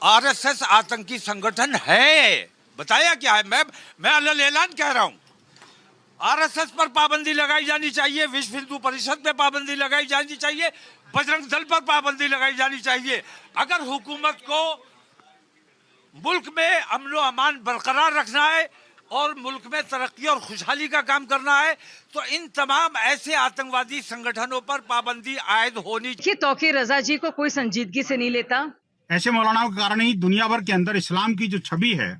RSS आतंकी संगठन है, बताया क्या है? मैं अलग ऐलान कह रहा हूं, आरएसएस पर पाबंदी लगाई जानी चाहिए, विश्व हिंदू परिषद पे पाबंदी लगाई जानी चाहिए, बजरंग दल पर पाबंदी लगाई जानी चाहिए। अगर हुकूमत को मुल्क में अमन व अमान बरकरार रखना है और मुल्क में तरक्की और खुशहाली का काम करना है तो इन तमाम ऐसे आतंकवादी संगठनों पर पाबंदी आयद होनी चाहिए। तौकीर रजा जी को कोई संजीदगी से नहीं लेता। ऐसे मौलानाओं के कारण ही दुनिया भर के अंदर इस्लाम की जो छवि है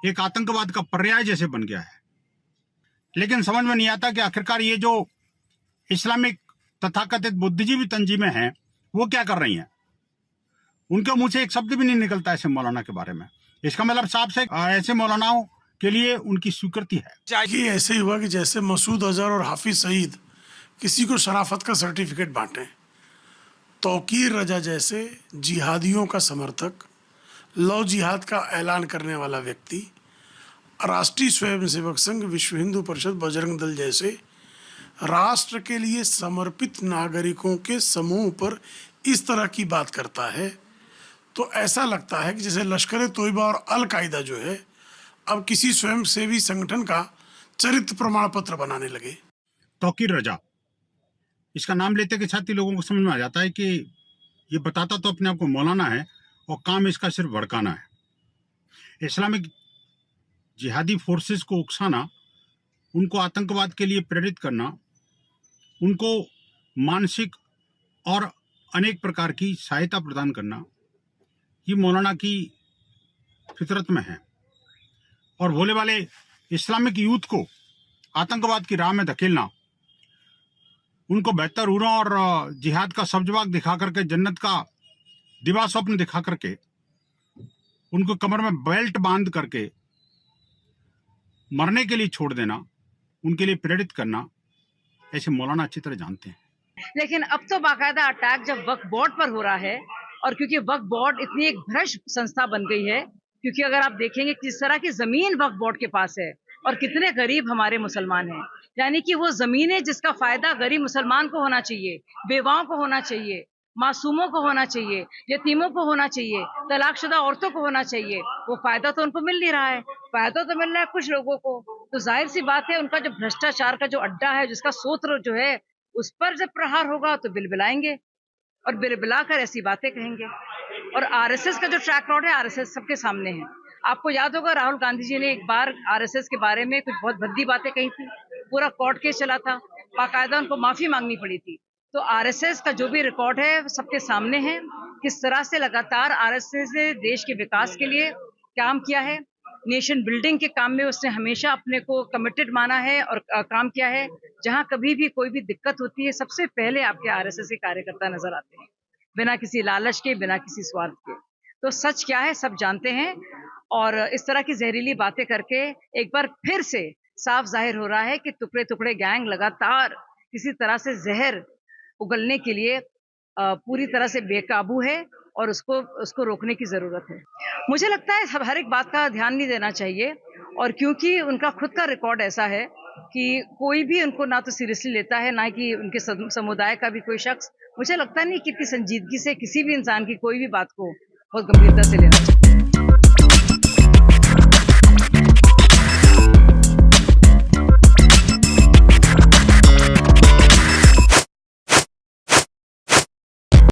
एक आतंकवाद का पर्याय जैसे बन गया है। लेकिन समझ में नहीं आता कि आखिरकार ये जो इस्लामिक तथाकथित बुद्धिजीवी तंजीमें हैं वो क्या कर रही हैं। उनके मुंह से एक शब्द भी नहीं निकलता ऐसे मौलाना के बारे में। इसका मतलब साफ से ऐसे मौलानाओं के लिए उनकी स्वीकृति है कि ऐसे ही हुआ कि जैसे मसूद अजहर और हाफिज सईद किसी को शराफत का सर्टिफिकेट बांटे, तौकीर रजा जैसे जिहादियों का समर्थक, लव जिहाद का ऐलान करने वाला व्यक्ति, राष्ट्रीय स्वयंसेवक संघ, विश्व हिंदू परिषद, बजरंग दल जैसे राष्ट्र के लिए समर्पित नागरिकों के समूह पर इस तरह की बात करता है तो ऐसा लगता है कि जैसे लश्कर तोयबा और अल कायदा जो है अब किसी स्वयंसेवी संगठन का चरित्र प्रमाण पत्र बनाने लगे। तौकीर रजा, इसका नाम लेते के साथ ही लोगों को समझ में आ जाता है कि ये बताता तो अपने आप को मौलाना है और काम इसका सिर्फ भड़काना है। इस्लामिक जिहादी फोर्सेस को उकसाना, उनको आतंकवाद के लिए प्रेरित करना, उनको मानसिक और अनेक प्रकार की सहायता प्रदान करना, ये मौलाना की फितरत में है। और भोले वाले इस्लामिक यूथ को आतंकवाद की राह में धकेलना, उनको बेहतर उरों और जिहाद का सब्जबाग दिखा करके, जन्नत का दिवा स्वप्न दिखा करके, उनको कमर में बेल्ट बांध करके मरने के लिए छोड़ देना, उनके लिए प्रेरित करना, ऐसे मौलाना अच्छी तरह जानते हैं। लेकिन अब तो बाकायदा अटैक जब वक्फ बोर्ड पर हो रहा है, और क्योंकि वक्फ बोर्ड इतनी एक भ्रष्ट संस्था बन गई है, क्योंकि अगर आप देखेंगे किस तरह की जमीन वक्फ बोर्ड के पास है और कितने गरीब हमारे मुसलमान हैं, यानी कि वो जमीनें जिसका फायदा गरीब मुसलमान को होना चाहिए, बेवाओं को होना चाहिए, मासूमों को होना चाहिए, यतीमों को होना चाहिए, तलाकशुदा औरतों को होना चाहिए, वो फायदा तो उनको मिल नहीं रहा है। फायदा तो मिल रहा है कुछ लोगों को, तो जाहिर सी बात है उनका जो भ्रष्टाचार का जो अड्डा है, जिसका सूत्र जो है, उस पर जब प्रहार होगा तो बिलबिलाएंगे और बिलबिला कर ऐसी बातें कहेंगे। और आरएसएस का जो ट्रैक रिकॉर्ड है, आरएसएस सबके सामने है। आपको याद होगा राहुल गांधी जी ने एक बार आरएसएस के बारे में कुछ बहुत भद्दी बातें कही थी, पूरा कोर्ट केस चला था, बाकायदा उनको माफी मांगनी पड़ी थी। तो आरएसएस का जो भी रिकॉर्ड है सबके सामने है, किस तरह से लगातार आरएसएस ने देश के विकास के लिए काम किया है, नेशन बिल्डिंग के काम में उसने हमेशा अपने को कमिटेड माना है और काम किया है। जहां कभी भी कोई भी दिक्कत होती है, सबसे पहले आपके आरएसएस के कार्यकर्ता नजर आते हैं, बिना किसी लालच के, बिना किसी स्वार्थ के। तो सच क्या है सब जानते हैं, और इस तरह की जहरीली बातें करके एक बार फिर से साफ जाहिर हो रहा है कि टुकड़े टुकड़े गैंग लगातार किसी तरह से जहर उगलने के लिए पूरी तरह से बेकाबू है और उसको रोकने की जरूरत है। मुझे लगता है हर एक बात का ध्यान नहीं देना चाहिए, और क्योंकि उनका खुद का रिकॉर्ड ऐसा है कि कोई भी उनको ना तो सीरियसली लेता है, ना कि उनके समुदाय का भी कोई शख्स। मुझे लगता नहीं कि इतनी संजीदगी से किसी भी इंसान की कोई भी बात को बहुत गंभीरता से लेना चाहिए।